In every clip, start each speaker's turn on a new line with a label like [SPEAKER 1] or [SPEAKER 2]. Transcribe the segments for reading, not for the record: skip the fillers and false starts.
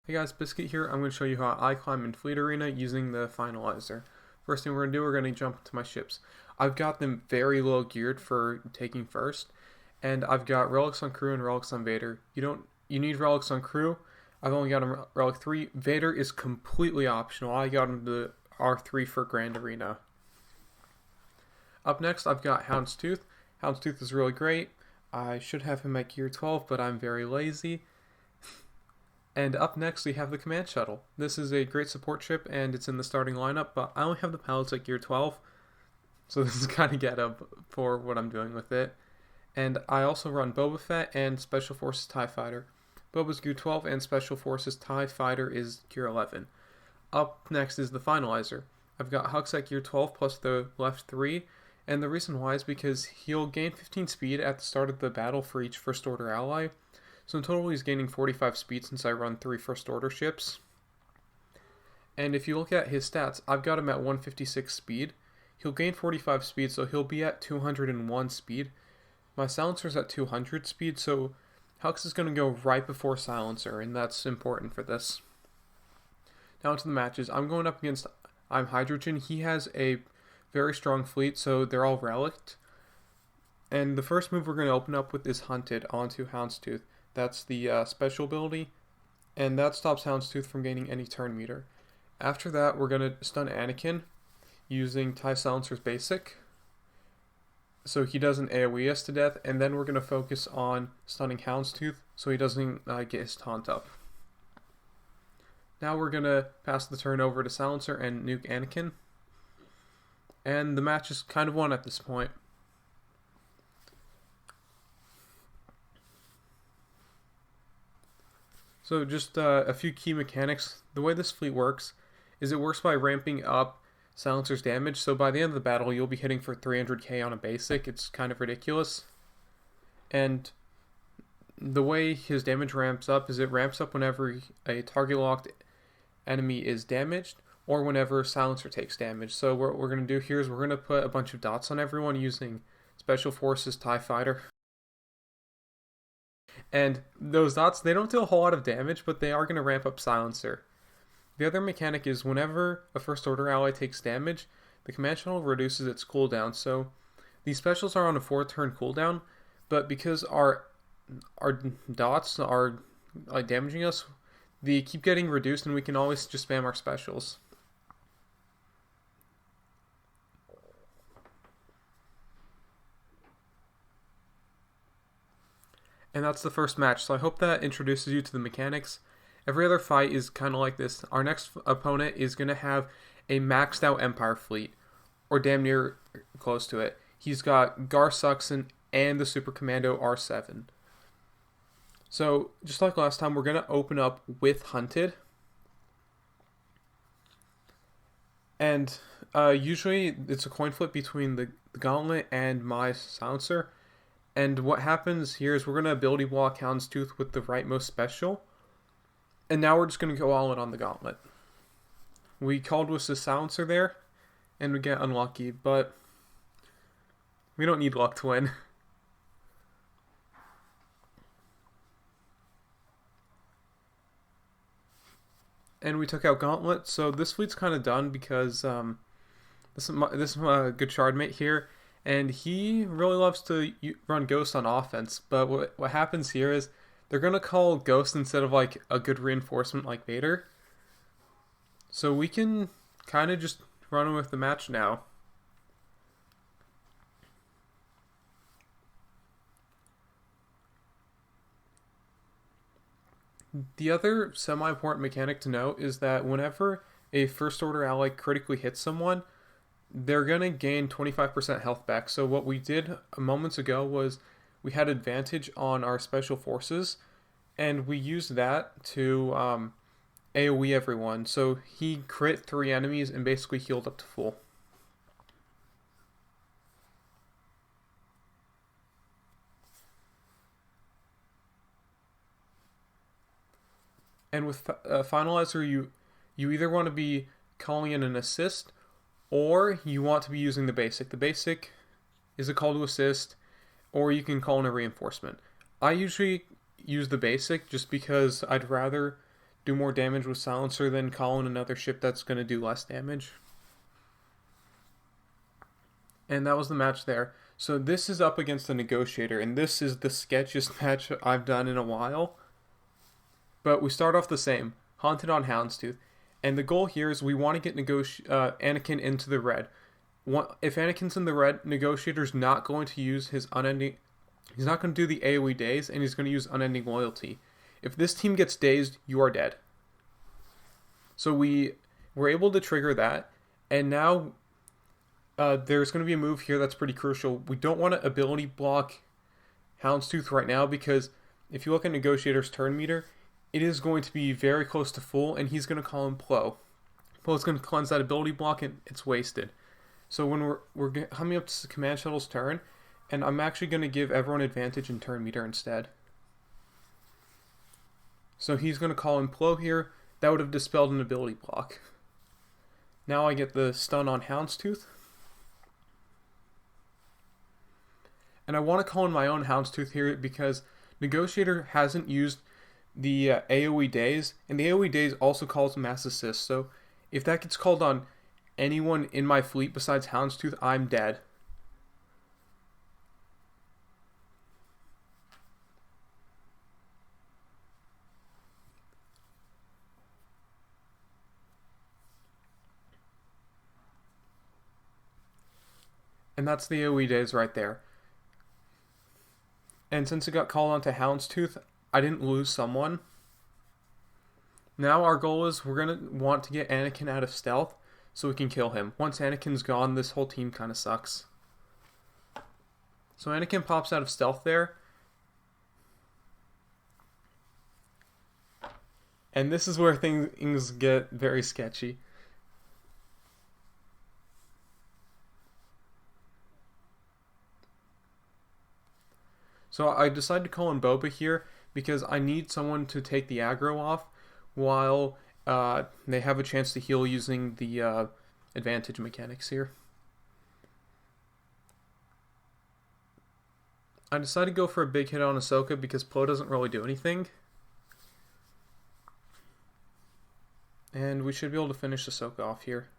[SPEAKER 1] Hey guys, Biscuit here. I'm going to show you how I climb in Fleet Arena using the Finalizer. First thing we're going to do, we're going to jump into my ships. I've got them very low geared for taking first, and I've got relics on crew and relics on Vader. You need relics on crew. I've only got a relic 3. Vader is completely optional. I got him to R3 for Grand Arena. Up next, I've got Houndstooth. Houndstooth is really great. I should have him at gear 12, but I'm very lazy. And up next we have the Command Shuttle. This is a great support ship and it's in the starting lineup, but I only have the pilots at gear 12, so this is kind of get up for what I'm doing with it. And I also run Boba Fett and Special Forces TIE Fighter. Boba's gear 12 and Special Forces TIE Fighter is gear 11. Up next is the Finalizer. I've got Hux at gear 12 plus the left 3, and the reason why is because he'll gain 15 speed at the start of the battle for each First Order ally. So in total he's gaining 45 speed since I run 3 First Order ships. And if you look at his stats, I've got him at 156 speed. He'll gain 45 speed, so he'll be at 201 speed. My Silencer's at 200 speed, so Hux is going to go right before Silencer, and that's important for this. Now into the matches. I'm going up against Hydrogen. He has a very strong fleet, so they're all relicked. And the first move we're going to open up with is Hunted onto Houndstooth. That's the special ability, and that stops Houndstooth from gaining any turn meter. After that, we're going to stun Anakin using TIE Silencer's basic, so he doesn't AoE us to death, and then we're going to focus on stunning Houndstooth so he doesn't get his taunt up. Now we're going to pass the turn over to Silencer and nuke Anakin, and the match is kind of won at this point. So just a few key mechanics. The way this fleet works is it works by ramping up Silencer's damage. So by the end of the battle, you'll be hitting for 300k on a basic. It's kind of ridiculous. And the way his damage ramps up is it ramps up whenever a target-locked enemy is damaged or whenever Silencer takes damage. So what we're going to do here is we're going to put a bunch of dots on everyone using Special Forces TIE Fighter. And those dots, they don't do a whole lot of damage, but they are going to ramp up Silencer. The other mechanic is whenever a First Order ally takes damage, the Command Shuttle reduces its cooldown. So these specials are on a 4-turn cooldown, but because our dots are damaging us, they keep getting reduced and we can always just spam our specials. And that's the first match, so I hope that introduces you to the mechanics. Every other fight is kind of like this. Our next opponent is going to have a maxed out Empire fleet, or damn near close to it. He's got Gar Suxon and the Super Commando R7. So, just like last time, we're going to open up with Hunted. And usually it's a coin flip between the Gauntlet and my Silencer. And what happens here is we're going to ability block Houndstooth with the rightmost special. And now we're just going to go all in on the Gauntlet. We called with the Silencer there, and we get unlucky, but we don't need luck to win. And we took out Gauntlet, so this fleet's kind of done because this is my good shardmate here. And he really loves to run Ghost on offense, but what happens here is they're going to call Ghost instead of like a good reinforcement like Vader. So we can kind of just run with the match now. The other semi-important mechanic to note is that whenever a First Order ally critically hits someone, they're going to gain 25% health back. So what we did moments ago was we had advantage on our Special Forces, and we used that to AoE everyone. So he crit 3 enemies and basically healed up to full. And with Finalizer, you either want to be calling in an assist, or you want to be using the basic. The basic is a call to assist, or you can call in a reinforcement. I usually use the basic just because I'd rather do more damage with Silencer than call in another ship that's going to do less damage. And that was the match there. So this is up against the Negotiator, and this is the sketchiest match I've done in a while. But we start off the same, Haunted on Houndstooth. And the goal here is we want to get Anakin into the red. If Anakin's in the red, Negotiator's not going to use his unending... He's not going to do the AoE daze, and he's going to use unending loyalty. If this team gets dazed, you are dead. So we were able to trigger that, and now there's going to be a move here that's pretty crucial. We don't want to ability block Houndstooth right now, because if you look at Negotiator's turn meter, it is going to be very close to full, and he's going to call in Plo. Plo's going to cleanse that ability block, and it's wasted. So when we're coming up to Command Shuttle's turn, and I'm actually going to give everyone advantage in turn meter instead. So he's going to call in Plo here. That would have dispelled an ability block. Now I get the stun on Houndstooth. And I want to call in my own Houndstooth here because Negotiator hasn't used the AoE daze, and the AoE daze also calls Mass Assist. So if that gets called on anyone in my fleet besides Houndstooth, I'm dead. And that's the AoE daze right there. And since it got called onto Houndstooth, I didn't lose someone. Now our goal is we're going to want to get Anakin out of stealth so we can kill him. Once Anakin's gone, this whole team kind of sucks. So Anakin pops out of stealth there. And this is where things get very sketchy. So I decided to call in Boba here because I need someone to take the aggro off while they have a chance to heal using the advantage mechanics here. I decided to go for a big hit on Ahsoka because Plo doesn't really do anything. And we should be able to finish Ahsoka off here.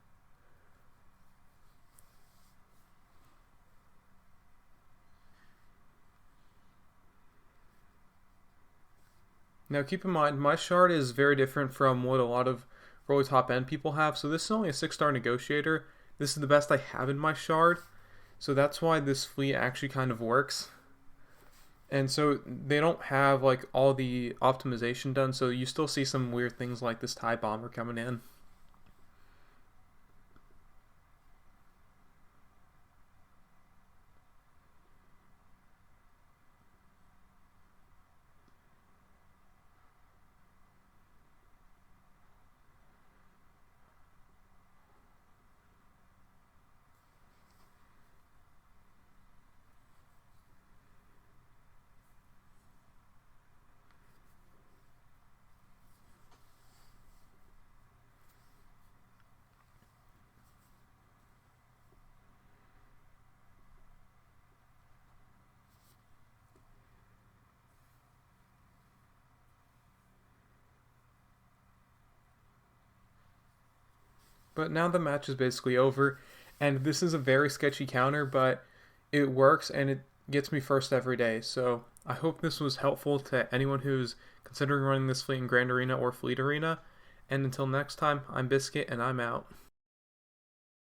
[SPEAKER 1] Now keep in mind, my shard is very different from what a lot of really top end people have. So this is only a 6-star Negotiator. This is the best I have in my shard. So that's why this fleet actually kind of works. And so they don't have like all the optimization done. So you still see some weird things like this TIE bomber coming in. But now the match is basically over, and this is a very sketchy counter, but it works and it gets me first every day. So I hope this was helpful to anyone who's considering running this fleet in Grand Arena or Fleet Arena. And until next time, I'm Biscuit and I'm out.